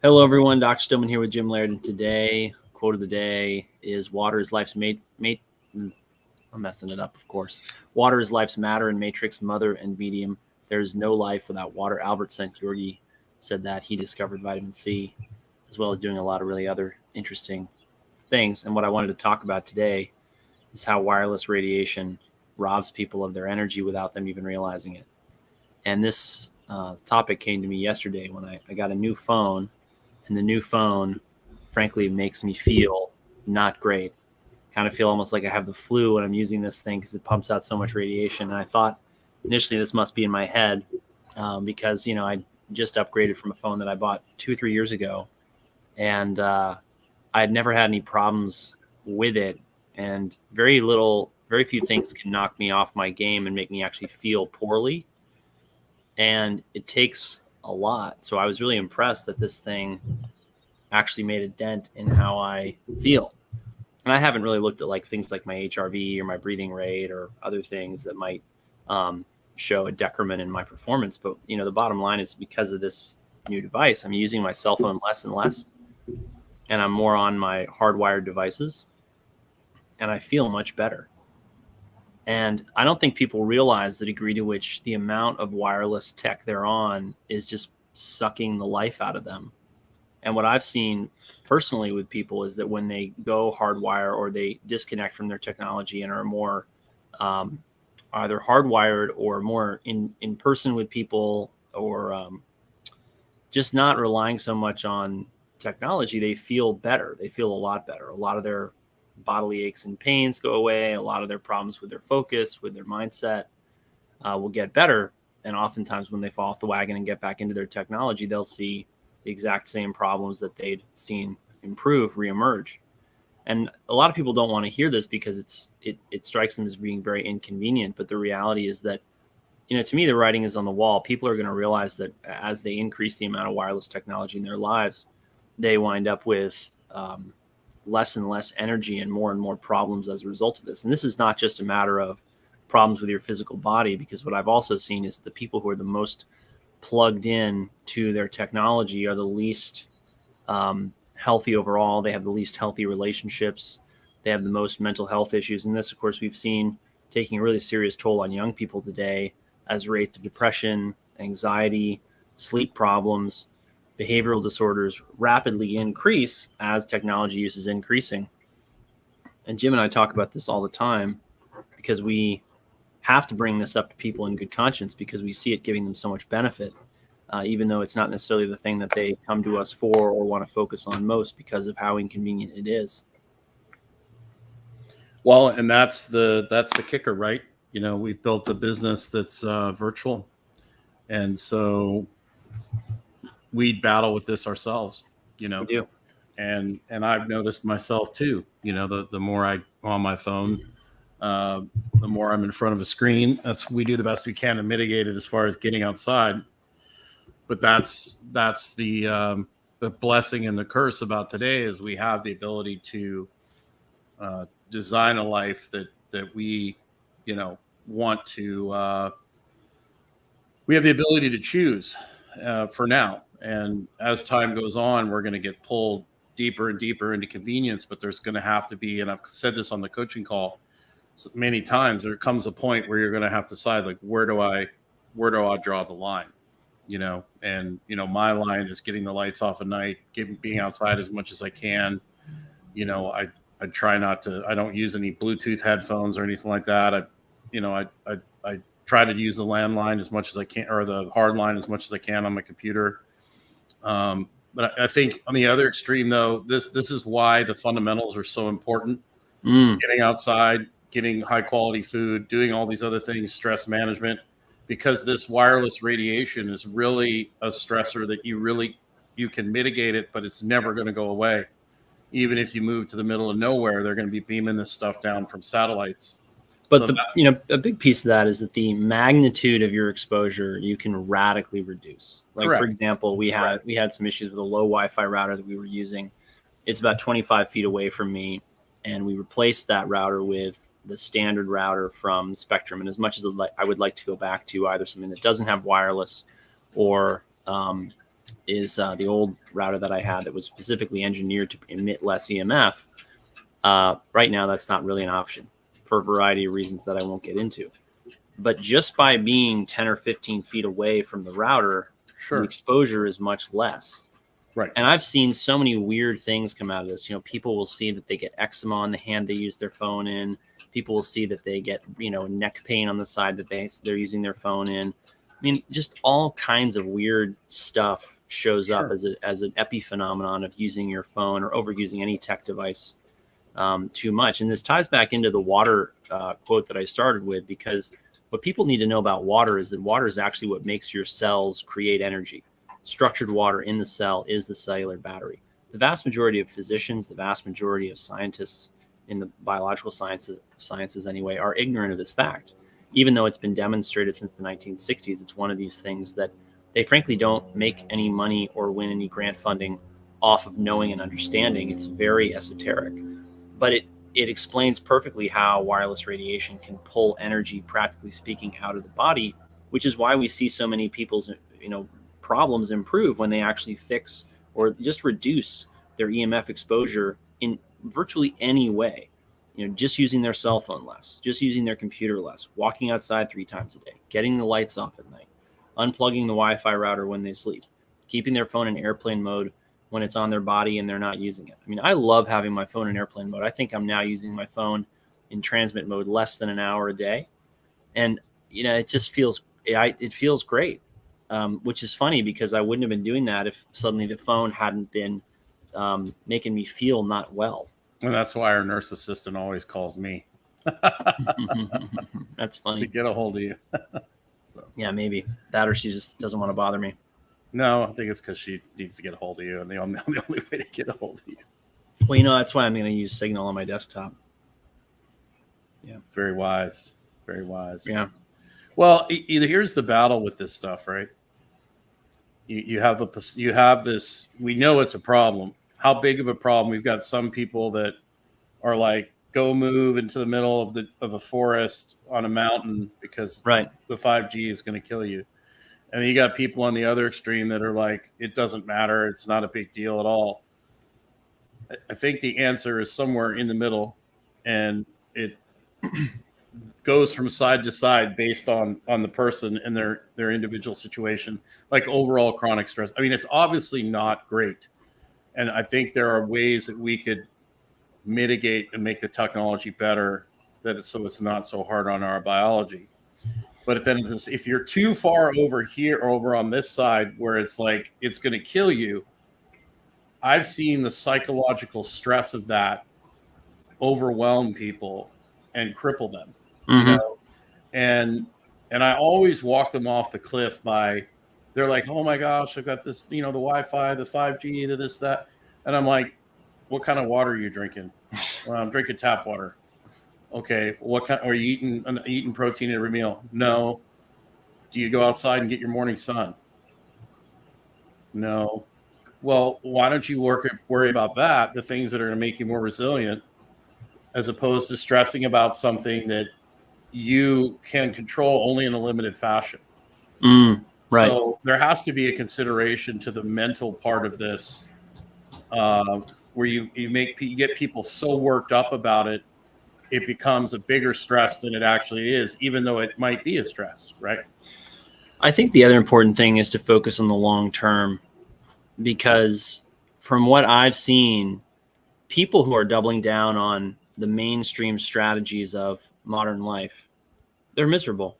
Hello, everyone. Dr. Stillman here with Jim Laird, and today, quote of the day is "Water is life's I'm messing it up, of course. Water is life's matter and matrix, mother and medium. There is no life without water." Albert Szent-Gyorgi said that. He discovered vitamin C, as well as doing a lot of really other interesting things. And what I wanted to talk about today is how wireless radiation robs people of their energy without them even realizing it. And this topic came to me yesterday when I got a new phone. And the new phone, frankly, makes me feel not great. Kind of feel almost like I have the flu when I'm using this thing because it pumps out so much radiation. And I thought initially this must be in my head because, I just upgraded from a phone that I bought 2 or 3 years ago. And I had never had any problems with it. And very few things can knock me off my game and make me actually feel poorly. And it takes a lot. So I was really impressed that this thing actually made a dent in how I feel. And I haven't really looked at things like my HRV or my breathing rate or other things that might show a decrement in my performance. But, the bottom line is because of this new device, I'm using my cell phone less and less, and I'm more on my hardwired devices, and I feel much better. And I don't think people realize the degree to which the amount of wireless tech they're on is just sucking the life out of them. And what I've seen personally with people is that when they go hardwire or they disconnect from their technology and are more either hardwired or more in person with people or just not relying so much on technology, they feel better. They feel a lot better. A lot of their bodily aches and pains go away. A lot of their problems with their focus, with their mindset will get better. And oftentimes when they fall off the wagon and get back into their technology, they'll see the exact same problems that they'd seen improve reemerge. And a lot of people don't want to hear this because it strikes them as being very inconvenient. But the reality is that, to me, the writing is on the wall. People are going to realize that as they increase the amount of wireless technology in their lives, they wind up with less and less energy and more problems as a result of this. And this is not just a matter of problems with your physical body, because what I've also seen is the people who are the most plugged in to their technology are the least healthy overall. They have the least healthy relationships. They have the most mental health issues. And this, of course, we've seen taking a really serious toll on young people today as rates of depression, anxiety, sleep problems, behavioral disorders rapidly increase as technology use is increasing. And Jim and I talk about this all the time because we have to bring this up to people in good conscience because we see it giving them so much benefit, even though it's not necessarily the thing that they come to us for or want to focus on most because of how inconvenient it is. Well, and that's the kicker, right? We've built a business that's virtual, and so we battle with this ourselves, We do. and I've noticed myself too, the more I'm on my phone, the more I'm in front of a screen. We do the best we can to mitigate it as far as getting outside. But that's the blessing and the curse about today is we have the ability to design a life that we, want to, we have the ability to choose for now. And as time goes on, we're going to get pulled deeper and deeper into convenience, but there's going to have to be, and I've said this on the coaching call many times, there comes a point where you're going to have to decide, where do I draw the line? My line is getting the lights off at night, being outside as much as I can. I try not to, I don't use any Bluetooth headphones or anything like that. I try to use the landline as much as I can, or the hard line as much as I can on my computer. But I think on the other extreme, though, this is why the fundamentals are so important. Getting outside, getting high quality food, doing all these other things, stress management, because this wireless radiation is really a stressor that you can mitigate it, but it's never going to go away. Even if you move to the middle of nowhere, they're going to be beaming this stuff down from satellites. But a big piece of that is that the magnitude of your exposure you can radically reduce. Correct. For example, we had some issues with a low Wi-Fi router that we were using. It's about 25 feet away from me, and we replaced that router with the standard router from Spectrum. And as much as I would like to go back to either something that doesn't have wireless or is the old router that I had that was specifically engineered to emit less EMF. Right now, that's not really an option for a variety of reasons that I won't get into. But just by being 10 or 15 feet away from the router, the exposure is much less. Right. And I've seen so many weird things come out of this. People will see that they get eczema on the hand they use their phone in. People will see that they get, neck pain on the side that they're using their phone in. I mean, just all kinds of weird stuff shows up as an epiphenomenon of using your phone or overusing any tech device too much. And this ties back into the water quote that I started with, because what people need to know about water is that water is actually what makes your cells create energy. Structured water in the cell is the cellular battery. The vast majority of physicians, the vast majority of scientists in the biological sciences anyway, are ignorant of this fact. Even though it's been demonstrated since the 1960s, it's one of these things that they frankly don't make any money or win any grant funding off of knowing and understanding. It's very esoteric, but it explains perfectly how wireless radiation can pull energy, practically speaking, out of the body, which is why we see so many people's, problems improve when they actually fix or just reduce their EMF exposure in virtually any way. Just using their cell phone less, just using their computer less, walking outside 3 times a day, getting the lights off at night, unplugging the Wi-Fi router when they sleep, keeping their phone in airplane mode when it's on their body and they're not using it. I mean, I love having my phone in airplane mode. I think I'm now using my phone in transmit mode less than an hour a day. And, it just feels great, which is funny because I wouldn't have been doing that if suddenly the phone hadn't been making me feel not well. And that's why our nurse assistant always calls me. That's funny. To get a hold of you. So. Yeah, maybe that, or she just doesn't want to bother me. No, I think it's because she needs to get a hold of you, and the only way to get a hold of you. Well, that's why I'm going to use Signal on my desktop. Yeah, very wise, very wise. Yeah. Well, here's the battle with this stuff, right? You have this. We know it's a problem. How big of a problem? We've got some people that are like, go move into the middle of a forest on a mountain because the 5G is going to kill you. And then you got people on the other extreme that are like, it doesn't matter. It's not a big deal at all. I think the answer is somewhere in the middle, and it goes from side to side based on the person and their individual situation, like overall chronic stress. I mean, it's obviously not great. And I think there are ways that we could mitigate and make the technology better so it's not so hard on our biology. But then if you're too far over here or over on this side where it's like it's going to kill you, I've seen the psychological stress of that overwhelm people and cripple them. And I always walk them off the cliff they're like, oh my gosh, I've got this, the Wi-Fi, the 5G, this, that. And I'm like, what kind of water are you drinking? Well, I'm drinking tap water. Okay, what kind? Are you eating protein at every meal? No. Do you go outside and get your morning sun? No. Well, why don't you worry about that? The things that are going to make you more resilient, as opposed to stressing about something that you can control only in a limited fashion. Right. So there has to be a consideration to the mental part of this, where you get people so worked up about it. It becomes a bigger stress than it actually is, even though it might be a stress, right? I think the other important thing is to focus on the long term, because from what I've seen, people who are doubling down on the mainstream strategies of modern life, they're miserable.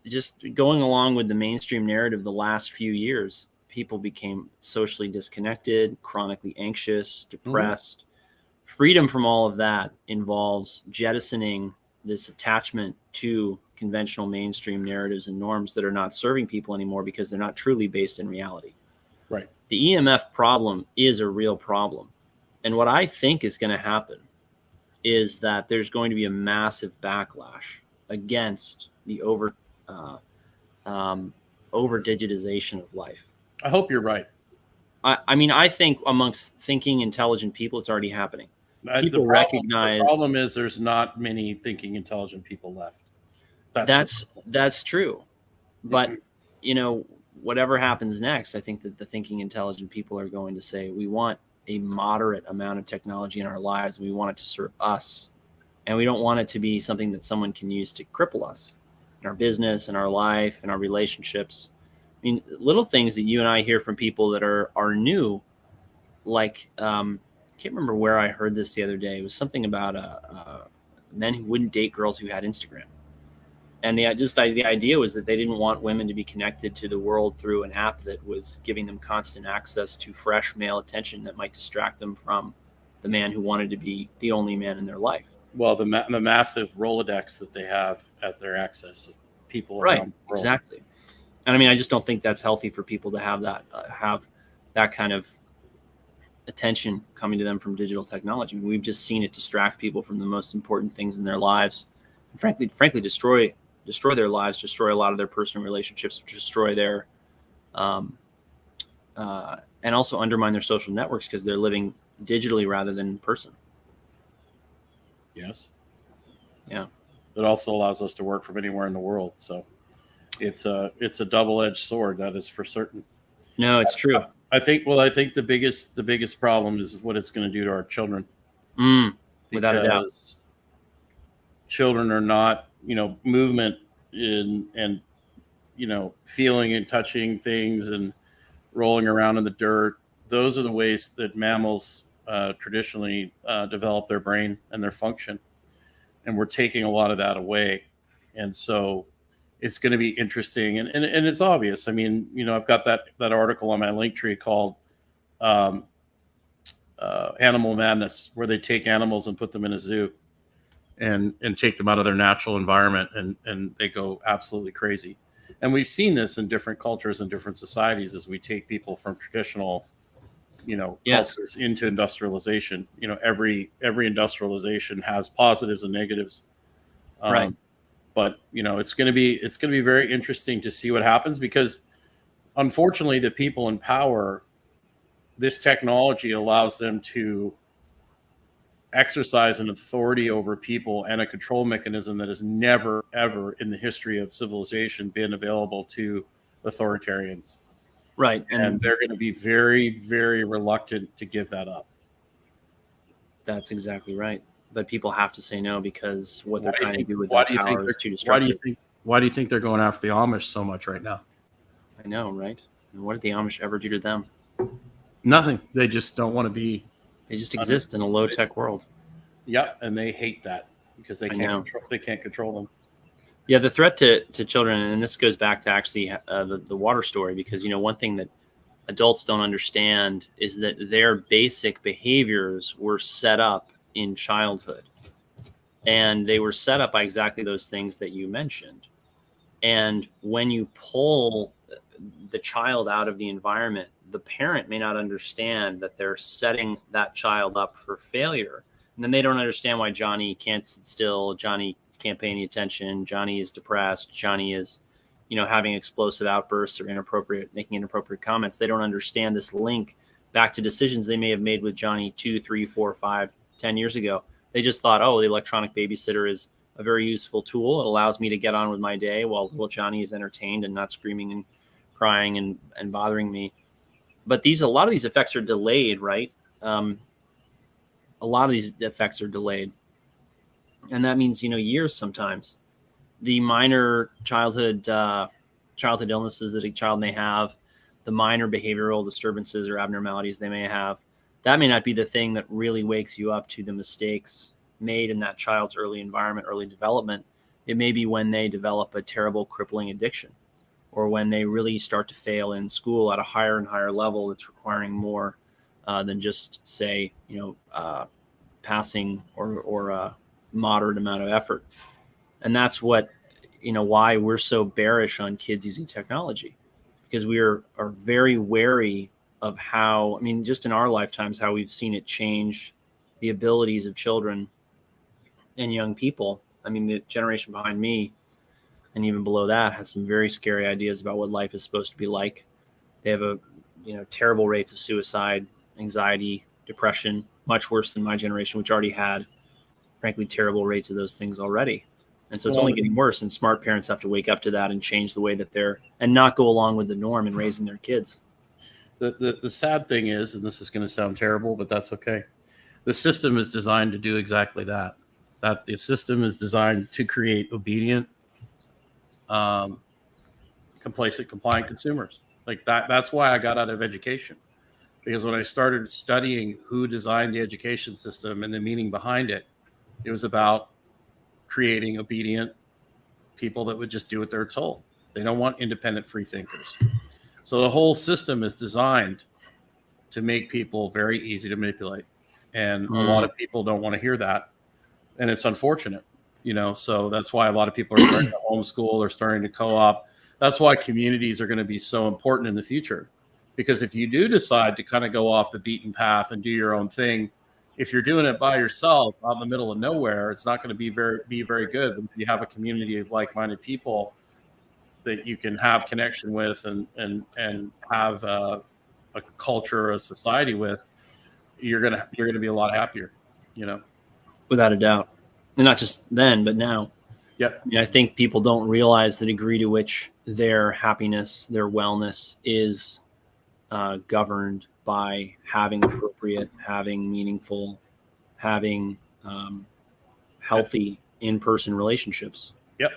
Just going along with the mainstream narrative the last few years, people became socially disconnected, chronically anxious, depressed. Freedom from all of that involves jettisoning this attachment to conventional mainstream narratives and norms that are not serving people anymore because they're not truly based in reality. Right. The EMF problem is a real problem. And what I think is going to happen is that there's going to be a massive backlash against the over digitization of life. I hope you're right. I mean, I think amongst thinking, intelligent people, it's already happening. People recognize the problem is there's not many thinking, intelligent people left. That's true. But whatever happens next, I think that the thinking intelligent people are going to say, we want a moderate amount of technology in our lives. We want it to serve us. And we don't want it to be something that someone can use to cripple us in our business, in our life, in our relationships. I mean, little things that you and I hear from people that are new, like, I can't remember where I heard this the other day. It was something about men who wouldn't date girls who had Instagram. And the idea was that they didn't want women to be connected to the world through an app that was giving them constant access to fresh male attention that might distract them from the man who wanted to be the only man in their life. Well, the massive Rolodex that they have at their access, people Right, around the world. exactly. And I mean, I just don't think that's healthy for people to have that kind of attention coming to them from digital technology. I mean, we've just seen it distract people from the most important things in their lives, and frankly, destroy their lives, destroy a lot of their personal relationships, destroy their, and also undermine their social networks because they're living digitally rather than in person. Yes. Yeah. It also allows us to work from anywhere in the world. So it's a double-edged sword. That is for certain. No, it's true. I think the biggest problem is what it's going to do to our children. Without a doubt. Children are not, movement and feeling and touching things and rolling around in the dirt. Those are the ways that mammals traditionally develop their brain and their function. And we're taking a lot of that away. And so it's going to be interesting. And it's obvious. I mean, I've got that article on my link tree called Animal Madness, where they take animals and put them in a zoo and take them out of their natural environment. And they go absolutely crazy. And we've seen this in different cultures and different societies as we take people from traditional, Yes. cultures into industrialization. Every industrialization has positives and negatives. Right. But it's going to be very interesting to see what happens, because unfortunately the people in power, this technology allows them to exercise an authority over people and a control mechanism that has never, ever in the history of civilization been available to authoritarians. Right. And they're going to be very, very reluctant to give that up. That's exactly right. But people have to say no, because what they're trying to do with Why that do you think power is too destructive. Why do you think they're going after the Amish so much right now? I know, right? And what did the Amish ever do to them? Nothing. They just don't want to be. They just exist in a low-tech world. Yeah, and they hate that because they can't control them. Yeah, the threat to children, and this goes back to actually the water story, because one thing that adults don't understand is that their basic behaviors were set up in childhood, and they were set up by exactly those things that you mentioned. And when you pull the child out of the environment, the parent may not understand that they're setting that child up for failure. And then they don't understand why Johnny can't sit still, Johnny can't pay any attention, Johnny is depressed, Johnny is, having explosive outbursts or making inappropriate comments. They don't understand this link back to decisions they may have made with Johnny 2, 3, 4, 5, 10 years ago. They just thought, the electronic babysitter is a very useful tool. It allows me to get on with my day while little Johnny is entertained and not screaming and crying and bothering me. But a lot of these effects are delayed, right? A lot of these effects are delayed. And that means, years sometimes. The minor childhood illnesses that a child may have, the minor behavioral disturbances or abnormalities they may have, that may not be the thing that really wakes you up to the mistakes made in that child's early environment, early development. It may be when they develop a terrible, crippling addiction, or when they really start to fail in school at a higher and higher level that's requiring more than just, say, passing or a moderate amount of effort. And that's what, why we're so bearish on kids using technology, because we are very wary of how, just in our lifetimes, how we've seen it change the abilities of children and young people. The generation behind me and even below that has some very scary ideas about what life is supposed to be like. They have terrible rates of suicide, anxiety, depression, much worse than my generation, which already had, frankly, terrible rates of those things already. And so it's only getting worse, and smart parents have to wake up to that and change the way that and not go along with the norm in raising their kids. The sad thing is, and this is going to sound terrible, but that's okay. The system is designed to do exactly that. That the system is designed to create obedient, complacent, compliant consumers. Like that. That's why I got out of education, because when I started studying who designed the education system and the meaning behind it, it was about creating obedient people that would just do what they're told. They don't want independent free thinkers. So the whole system is designed to make people very easy to manipulate. And a lot of people don't want to hear that. And it's unfortunate, so that's why a lot of people are starting to homeschool or starting to co-op. That's why communities are going to be so important in the future, because if you do decide to kind of go off the beaten path and do your own thing, if you're doing it by yourself out in the middle of nowhere, it's not going to be very good. But if you have a community of like-minded people that you can have connection with and have a culture, a society with, you're gonna be a lot happier, Without a doubt. And not just then, but now. Yeah. I think people don't realize the degree to which their happiness, their wellness is governed by having appropriate, having meaningful, having healthy in-person relationships. Yep.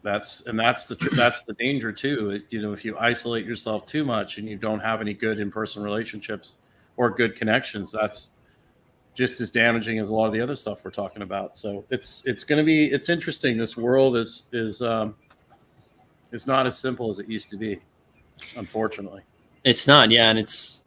That's the danger too. If you isolate yourself too much and you don't have any good in-person relationships or good connections, that's just as damaging as a lot of the other stuff we're talking about. So it's interesting. This world is not as simple as it used to be, unfortunately. It's not, yeah, and it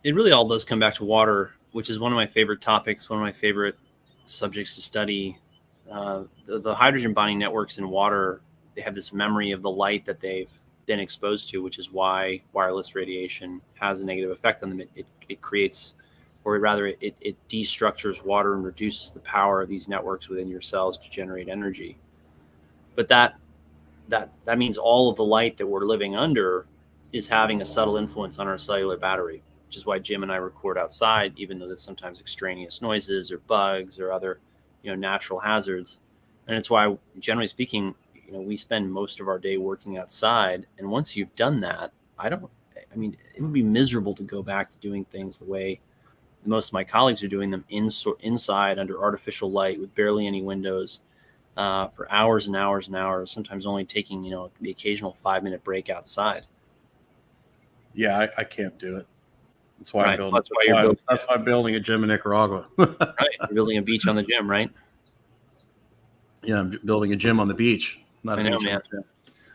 really all does come back to water, which is one of my favorite topics, one of my favorite subjects to study. The hydrogen bonding networks in water, they have this memory of the light that they've been exposed to, which is why wireless radiation has a negative effect on them. It creates, or rather, it destructures water and reduces the power of these networks within your cells to generate energy. But that means all of the light that we're living under is having a subtle influence on our cellular battery, which is why Jim and I record outside, even though there's sometimes extraneous noises or bugs or other, natural hazards. And it's why, generally speaking, we spend most of our day working outside. And once you've done that, it would be miserable to go back to doing things the way most of my colleagues are doing them inside under artificial light with barely any windows for hours and hours and hours, sometimes only taking, the occasional 5-minute break outside. Yeah, I can't do it. That's why right. That's why I'm building a gym in Nicaragua. Right. You're building a beach on the gym, right? Yeah, I'm building a gym on the beach. I know, man.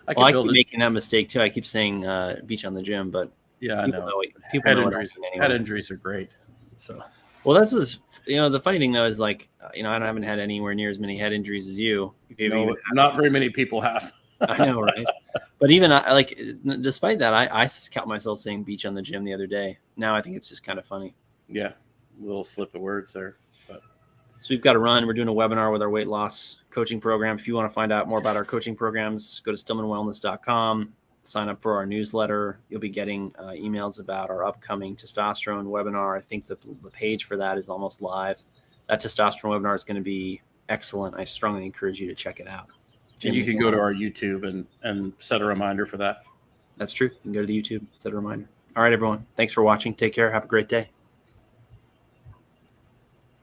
I keep making that mistake too. I keep saying beach on the gym, but yeah, I know. People know head injuries are great. So, well, that's just, the funny thing though is I haven't had anywhere near as many head injuries as you. Not very many people have. I know, right? But even despite that, I caught myself saying beach on the gym the other day. Now I think it's just kind of funny. Yeah, a little slip of words there. But. So we've got to run. We're doing a webinar with our weight loss coaching program. If you want to find out more about our coaching programs, go to stillmanwellness.com. Sign up for our newsletter. You'll be getting emails about our upcoming testosterone webinar. I think the page for that is almost live. That testosterone webinar is going to be excellent. I strongly encourage you to check it out. And you can go to our YouTube and set a reminder for that. That's true. You can go to the YouTube, set a reminder. All right, everyone. Thanks for watching. Take care. Have a great day.